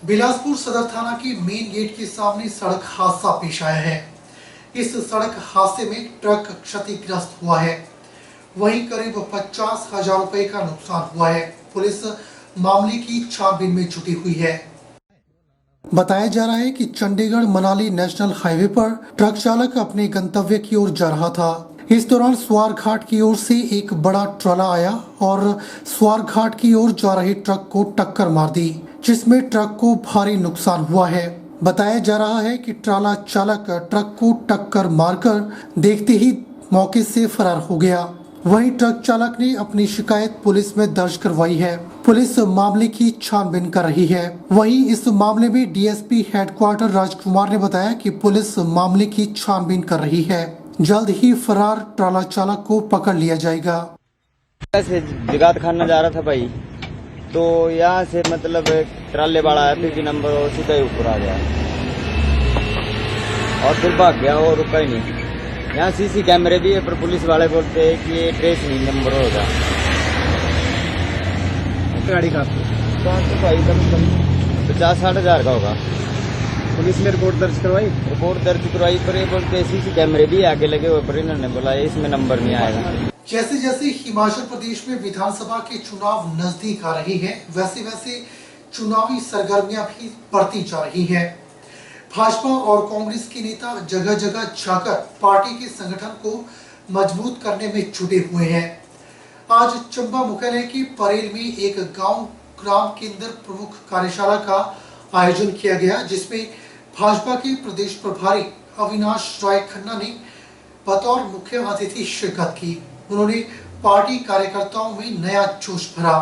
बिलासपुर सदर थाना की मेन गेट के सामने सड़क हादसा पेश आया है। इस सड़क हादसे में ट्रक क्षतिग्रस्त हुआ है। वहीं करीब 50,000 रुपए का नुकसान हुआ है। पुलिस मामले की छानबीन में जुटी हुई है। बताया जा रहा है कि चंडीगढ़ मनाली नेशनल हाईवे पर ट्रक चालक अपने गंतव्य की ओर जा रहा था। इस दौरान स्वारघाट की ओर से एक बड़ा ट्रला आया और स्वारघाट की ओर जा रहे ट्रक को टक्कर मार दी, जिसमें ट्रक को भारी नुकसान हुआ है। बताया जा रहा है कि ट्राला चालक ट्रक को टक्कर मारकर देखते ही मौके से फरार हो गया। वहीं ट्रक चालक ने अपनी शिकायत पुलिस में दर्ज करवाई है। पुलिस मामले की छानबीन कर रही है। वहीं इस मामले में डीएसपी हेडक्वार्टर राजकुमार ने बताया कि पुलिस मामले की छानबीन कर रही है। जल्द ही फरार ट्राला चालक को पकड़ लिया जाएगा। से जगात खाना जा रहा था भाई, तो यहाँ से मतलब ट्राले वाला आया, पीपी नंबर और सीधा ही ऊपर आ गया और फिर भाग गया और रुका ही नहीं। यहाँ सीसी कैमरे भी है, पर पुलिस वाले बोलते हैं कि ये ट्रेस नहीं नंबर होगा। गाड़ी का तो भाई कम से कम 50-60 हज़ार का होगा। पुलिस ने रिपोर्ट दर्ज करवाई पर ये बोलते सीसी कैमरे भी आगे लगे हुए, पर इन्होंने बोला इसमें नंबर नहीं आएगा। जैसे जैसे हिमाचल प्रदेश में विधानसभा के चुनाव नजदीक आ रही हैं, वैसे वैसे चुनावी सरगर्मियां भी बढ़ती जा रही हैं। भाजपा और कांग्रेस के नेता जगह जगह जाकर पार्टी के संगठन को मजबूत करने में जुटे हुए हैं। आज चंबा मुख्यालय की परेल में एक गांव ग्राम केंद्र प्रमुख कार्यशाला का आयोजन किया गया, जिसमें भाजपा के प्रदेश प्रभारी अविनाश राय खन्ना ने बतौर मुख्य अतिथि शिरकत की। उन्होंने पार्टी कार्यकर्ताओं में नया जोश भरा।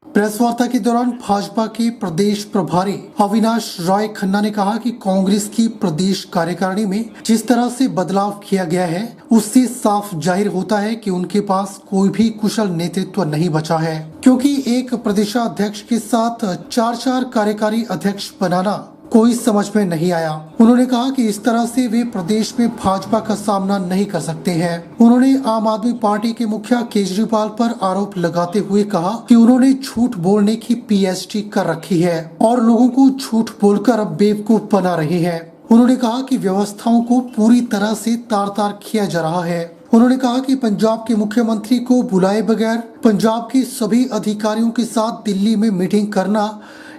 प्रेस वार्ता के दौरान भाजपा के प्रदेश प्रभारी अविनाश राय खन्ना ने कहा कि कांग्रेस की प्रदेश कार्यकारिणी में जिस तरह से बदलाव किया गया है, उससे साफ जाहिर होता है कि उनके पास कोई भी कुशल नेतृत्व नहीं बचा है, क्योंकि एक प्रदेशाध्यक्ष के साथ 4 कार्यकारी अध्यक्ष बनाना कोई समझ में नहीं आया। उन्होंने कहा कि इस तरह से वे प्रदेश में भाजपा का सामना नहीं कर सकते हैं। उन्होंने आम आदमी पार्टी के मुखिया केजरीवाल पर आरोप लगाते हुए कहा कि उन्होंने झूठ बोलने की पीएचडी कर रखी है और लोगों को झूठ बोलकर अब बेवकूफ बना रहे हैं। उन्होंने कहा कि व्यवस्थाओं को पूरी तरह से तार-तार किया जा रहा है। उन्होंने कहा कि पंजाब के मुख्यमंत्री को बुलाए बगैर पंजाब के सभी अधिकारियों के साथ दिल्ली में मीटिंग करना,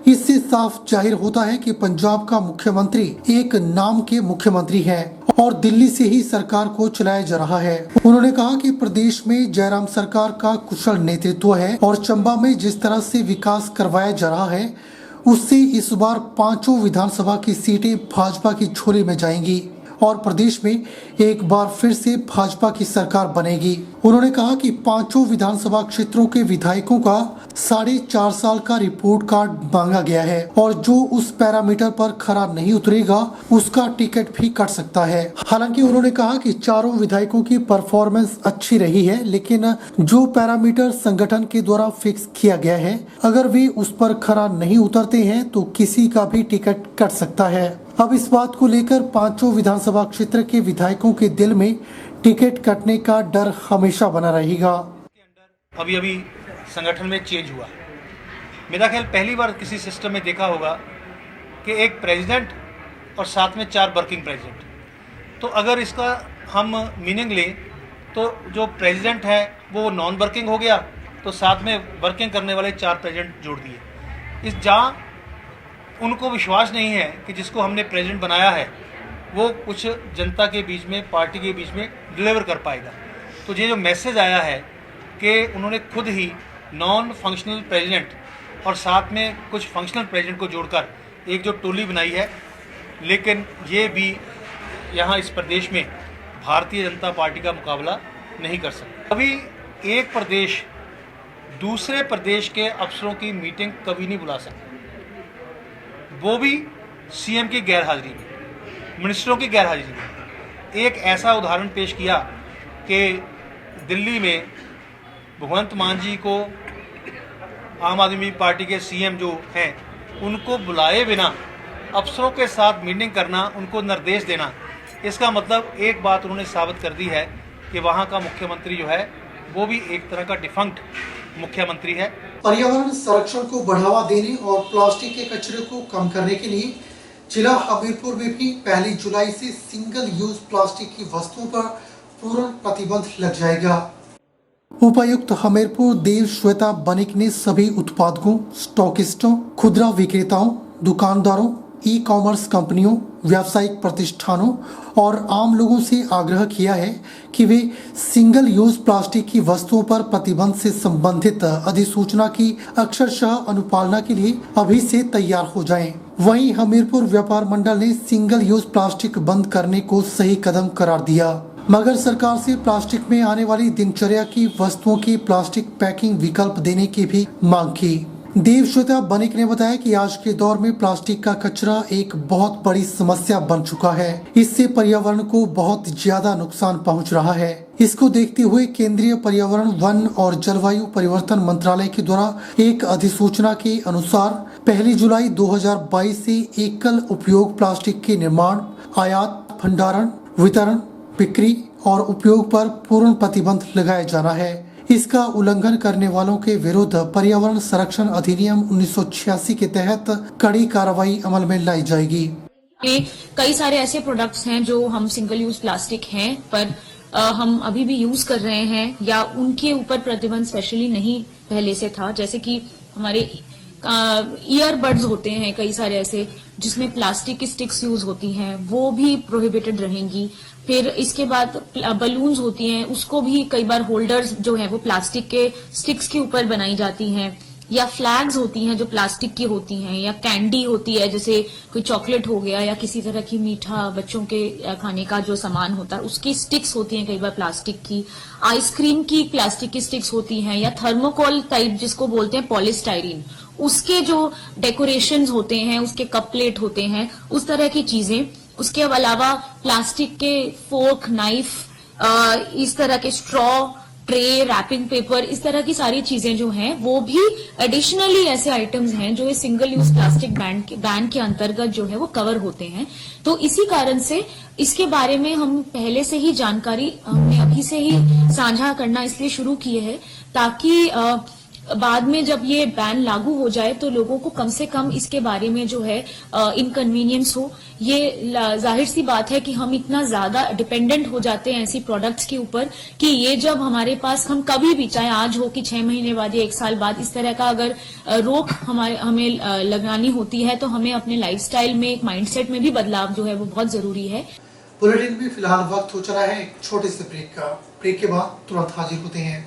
इससे साफ जाहिर होता है कि पंजाब का मुख्यमंत्री एक नाम के मुख्यमंत्री है और दिल्ली से ही सरकार को चलाया जा रहा है। उन्होंने कहा कि प्रदेश में जयराम सरकार का कुशल नेतृत्व है और चंबा में जिस तरह से विकास करवाया जा रहा है, उससे इस बार 5 विधानसभा की सीटें भाजपा की झोली में जाएंगी और प्रदेश में एक बार फिर से भाजपा की सरकार बनेगी। उन्होंने कहा कि 5 विधानसभा क्षेत्रों के विधायकों का 4.5 साल का रिपोर्ट कार्ड मांगा गया है और जो उस पैरामीटर पर खरा नहीं उतरेगा उसका टिकट भी कट सकता है। हालांकि उन्होंने कहा कि 4 विधायकों की परफॉर्मेंस अच्छी रही है, लेकिन जो पैरामीटर संगठन के द्वारा फिक्स किया गया है, अगर वे उस पर खरा नहीं उतरते हैं तो किसी का भी टिकट कट सकता है। अब इस बात को लेकर 5 विधानसभा क्षेत्र के विधायकों के दिल में टिकट कटने का डर हमेशा बना रहेगा। अभी संगठन में चेंज हुआ। मेरा ख्याल पहली बार किसी सिस्टम में देखा होगा कि एक प्रेसिडेंट और साथ में 4 वर्किंग प्रेसिडेंट। तो अगर इसका हम मीनिंग लें तो जो प्रेसिडेंट है वो नॉन वर्किंग हो गया, तो साथ में वर्किंग करने वाले 4 प्रेसिडेंट जोड़ दिए। इस जहाँ उनको विश्वास नहीं है कि जिसको हमने प्रेसिडेंट बनाया है वो कुछ जनता के बीच में, पार्टी के बीच में डिलीवर कर पाएगा। तो ये जो मैसेज आया है कि उन्होंने खुद ही नॉन फंक्शनल प्रेसिडेंट और साथ में कुछ फंक्शनल प्रेसिडेंट को जोड़कर एक जो टोली बनाई है, लेकिन ये भी यहाँ इस प्रदेश में भारतीय जनता पार्टी का मुकाबला नहीं कर सकता। कभी एक प्रदेश दूसरे प्रदेश के अफसरों की मीटिंग कभी नहीं बुला सकता, वो भी सीएम की गैरहाजिरी में, मिनिस्टरों की गैरहाजिरी में। एक ऐसा उदाहरण पेश किया कि दिल्ली में भगवंत मान जी को आम आदमी पार्टी के सीएम जो हैं उनको बुलाए बिना अफसरों के साथ मीटिंग करना, उनको निर्देश देना, इसका मतलब एक बात उन्होंने साबित कर दी है कि वहाँ का मुख्यमंत्री जो है वो भी एक तरह का डिफंक्ट मुख्यमंत्री है। पर्यावरण संरक्षण को बढ़ावा देने और प्लास्टिक के कचरे को कम करने के लिए जिला हमीरपुर में भी 1 जुलाई से सिंगल यूज प्लास्टिक की वस्तुओं पर पूर्ण प्रतिबंध लग जाएगा। उपायुक्त हमीरपुर देव श्वेता बनिक ने सभी उत्पादकों, स्टॉकिस्टों, खुदरा विक्रेताओं, दुकानदारों, ई कॉमर्स कंपनियों, व्यावसायिक प्रतिष्ठानों और आम लोगों से आग्रह किया है कि वे सिंगल यूज प्लास्टिक की वस्तुओं पर प्रतिबंध से संबंधित अधिसूचना की अक्षरशः अनुपालना के लिए अभी से तैयार हो जाएं। वहीं हमीरपुर व्यापार मंडल ने सिंगल यूज प्लास्टिक बंद करने को सही कदम करार दिया, मगर सरकार से प्लास्टिक में आने वाली दिनचर्या की वस्तुओं की प्लास्टिक पैकिंग विकल्प देने की भी मांग की। देव श्वेता बनिक ने बताया कि आज के दौर में प्लास्टिक का कचरा एक बहुत बड़ी समस्या बन चुका है। इससे पर्यावरण को बहुत ज्यादा नुकसान पहुंच रहा है। इसको देखते हुए केंद्रीय पर्यावरण, वन और जलवायु परिवर्तन मंत्रालय के द्वारा एक अधिसूचना के अनुसार 1 जुलाई 2022 से एकल उपयोग प्लास्टिक के निर्माण, आयात, भंडारण, वितरण, बिक्री और उपयोग पर पूर्ण प्रतिबंध लगाया जाना है। इसका उल्लंघन करने वालों के विरुद्ध पर्यावरण संरक्षण अधिनियम 1986 के तहत कड़ी कार्रवाई अमल में लाई जाएगी। कई सारे ऐसे प्रोडक्ट्स हैं जो हम सिंगल यूज प्लास्टिक हैं पर हम अभी भी यूज कर रहे हैं या उनके ऊपर प्रतिबंध स्पेशली नहीं पहले से था, जैसे कि हमारे ईयरबड्स होते हैं कई सारे ऐसे जिसमें प्लास्टिक की स्टिक्स यूज होती हैं, वो भी प्रोहिबिटेड रहेंगी। फिर इसके बाद बलून्स होती हैं, उसको भी कई बार होल्डर्स जो है वो प्लास्टिक के स्टिक्स के ऊपर बनाई जाती हैं, या फ्लैग्स होती हैं जो प्लास्टिक की होती हैं, या कैंडी होती है जैसे कोई चॉकलेट हो गया या किसी तरह की मीठा बच्चों के खाने का जो सामान होता है उसकी स्टिक्स होती हैं कई बार प्लास्टिक की, आइसक्रीम की प्लास्टिक की स्टिक्स होती हैं, या थर्मोकोल टाइप जिसको बोलते हैं पॉलीस्टाइरीन, उसके जो डेकोरेशंस होते हैं, उसके कप प्लेट होते हैं, उस तरह की चीजें। उसके अलावा प्लास्टिक के फोर्क, नाइफ, इस तरह के स्ट्रॉ, ट्रे, रैपिंग पेपर, इस तरह की सारी चीजें जो हैं वो भी एडिशनली ऐसे आइटम्स हैं जो इस सिंगल यूज प्लास्टिक बैन के अंतर्गत जो है वो कवर होते हैं। तो इसी कारण से इसके बारे में हम पहले से ही जानकारी हमने अभी से ही साझा करना इसलिए शुरू किए है ताकि बाद में जब ये बैन लागू हो जाए तो लोगों को कम से कम इसके बारे में जो है इनकन्वीनियंस हो। ये जाहिर सी बात है कि हम इतना ज्यादा डिपेंडेंट हो जाते हैं ऐसी प्रोडक्ट्स के ऊपर कि ये जब हमारे पास हम कभी भी, चाहे आज हो कि 6 महीने बाद या 1 साल बाद, इस तरह का अगर रोक हमें लगानी होती है तो हमें अपने लाइफस्टाइल में, एक माइंडसेट में भी बदलाव जो है वो बहुत जरूरी है। बुलेटिन में फिलहाल वक्त हो चला है एक छोटे से ब्रेक का। ब्रेक के बाद तुरंत हाजिर होते हैं।